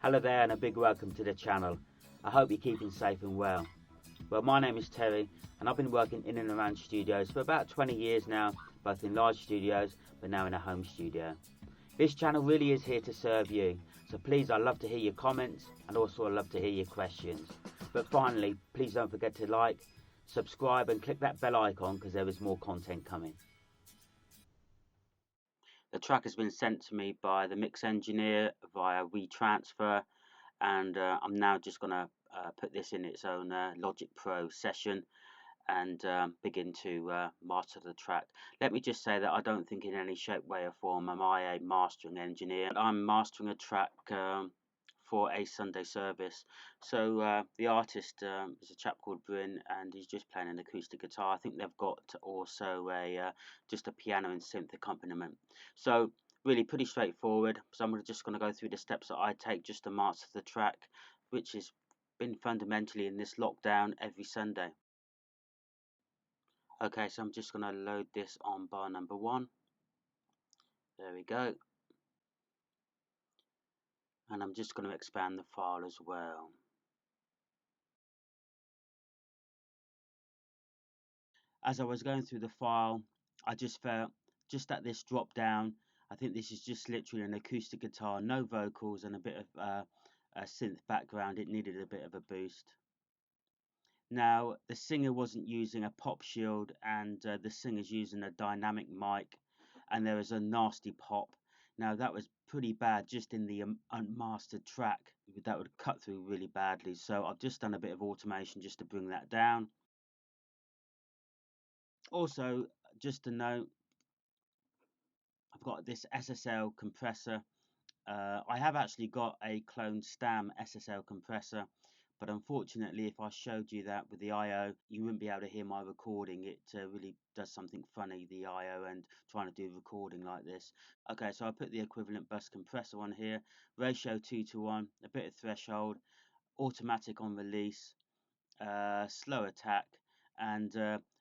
Hello there and a big welcome to the channel. I hope you're keeping safe and well. Well, my name is Terry and I've been working in and around studios for about 20 years now, both in large studios but now in a home studio. This channel really is here to serve you, so please, I'd love to hear your comments and also I'd love to hear your questions. But finally, please don't forget to like, subscribe and click that bell icon because there is more content coming. The track has been sent to me by the mix engineer via wetransfer, and I'm now just going to put this in its own Logic Pro session and begin to master the track. Let me just say that I don't think in any shape, way or form am I a mastering engineer. I'm mastering a track for a Sunday service. So the artist is a chap called Bryn and he's just playing an acoustic guitar. I think they've got also just a piano and synth accompaniment. So really pretty straightforward. So I'm just going to go through the steps that I take just to master the track, which has been fundamentally in this lockdown every Sunday. Okay, so I'm just going to load this on bar number 1. There we go. And I'm just going to expand the file as well. As I was going through the file, I just felt, just at this drop down, I think this is just literally an acoustic guitar, no vocals and a bit of a synth background. It needed a bit of a boost. Now, the singer wasn't using a pop shield and the singer's using a dynamic mic, and there was a nasty pop. Now, that was pretty bad just in the unmastered track. That would cut through really badly. So I've just done a bit of automation just to bring that down. Also, just to note, I've got this SSL compressor. I have actually got a clone Stam SSL compressor, but unfortunately if I showed you that with the I/O, you wouldn't be able to hear my recording. It really does something funny, the I/O, and trying to do recording like this. Okay, so I put the equivalent bus compressor on here, ratio 2:1, a bit of threshold, automatic on release, slow attack, and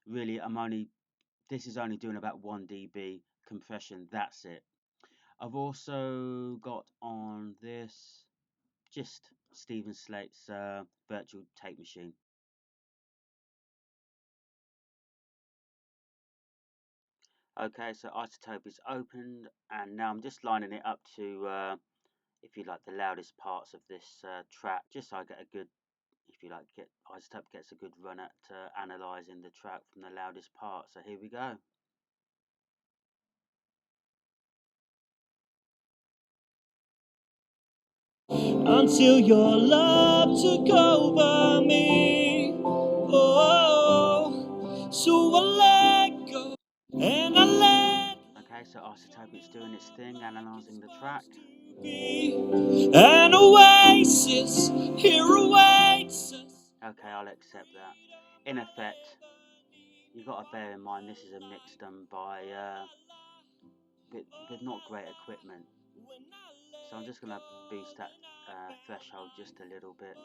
really this is only doing about 1 dB compression, that's it. I've also got on this just Stephen Slate's virtual tape machine. Okay, so Izotope is opened and now I'm just lining it up to, if you like, the loudest parts of this track, just so I get a good, if you like, Izotope gets a good run at analysing the track from the loudest part. So here we go. Until your love took over me, oh, so I let go and I let. Okay, so Izotope is doing its thing, analysing the track. An oasis here awaits us. Okay, I'll accept that. In effect, you've got to bear in mind this is a mix done by with not great equipment. So I'm just going to boost that threshold just a little bit.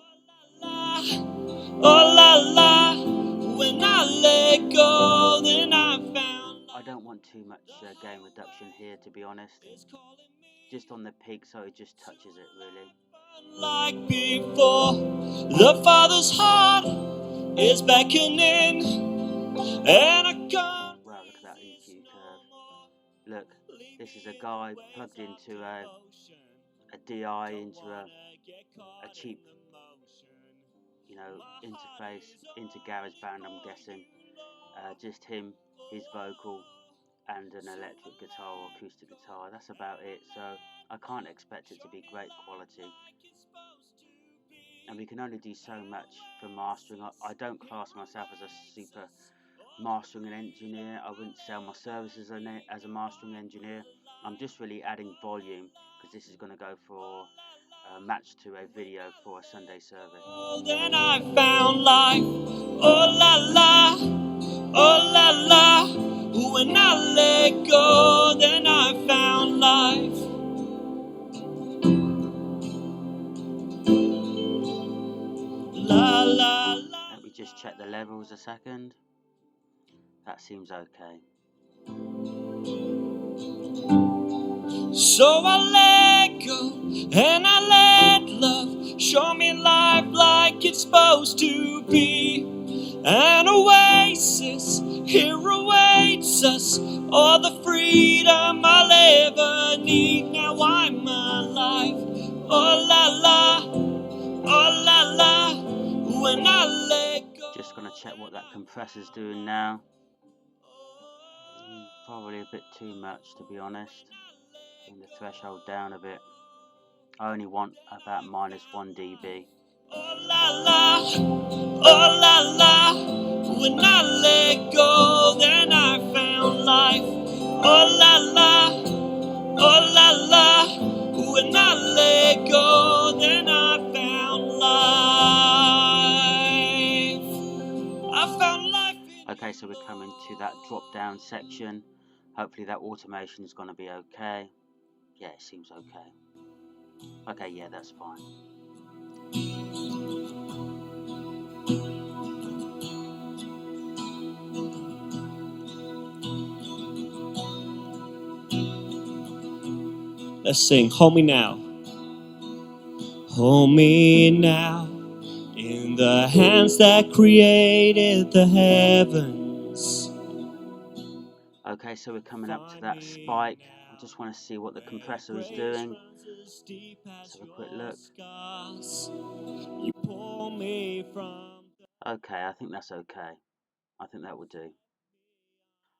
Oh la la, when I let go, then I found. I don't want too much gain reduction here, to be honest. Just on the peak, so it just touches it really. Like before, the Father's heart is beckoning, and I can't. Wow, look at that EQ curve. Look, this is a guy plugged into a DI, into a cheap, you know, interface into GarageBand, I'm guessing. Just him, his vocal, and an electric guitar or acoustic guitar. That's about it. So I can't expect it to be great quality. And we can only do so much for mastering. I don't class myself as a super mastering engineer. I wouldn't sell my services as a mastering engineer. I'm just really adding volume because this is going to go for match to a video for a Sunday service. Then I found life. Oh la la, oh la la. When I let go, then I found life. La la la. Let me just check the levels a second. That seems okay. So I let go and I let love. Show me life like it's supposed to be. An oasis here awaits us, all the freedom I'll ever need. Now I'm alive. Oh la la, oh la la, when I let go. Just gonna check what that compressor's doing now. Probably a bit too much, to be honest. Bring the threshold down a bit. I only want about -1 dB. Oh la la, oh la la, when I let go, then I found life. Oh la la, oh la la, when I let go, then I found life. I found life. Okay, so we're coming to that drop down section. Hopefully that automation is going to be okay. Yeah, it seems okay. Okay, yeah, that's fine. Let's sing, hold me now. Hold me now in the hands that created the heavens. Okay, so we're coming up to that spike. I just want to see what the compressor is doing. Let's have a quick look. Okay, I think that's okay. I think that will do.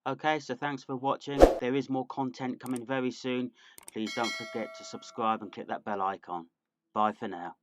Okay, so thanks for watching. There is more content coming very soon. Please don't forget to subscribe and click that bell icon. Bye for now.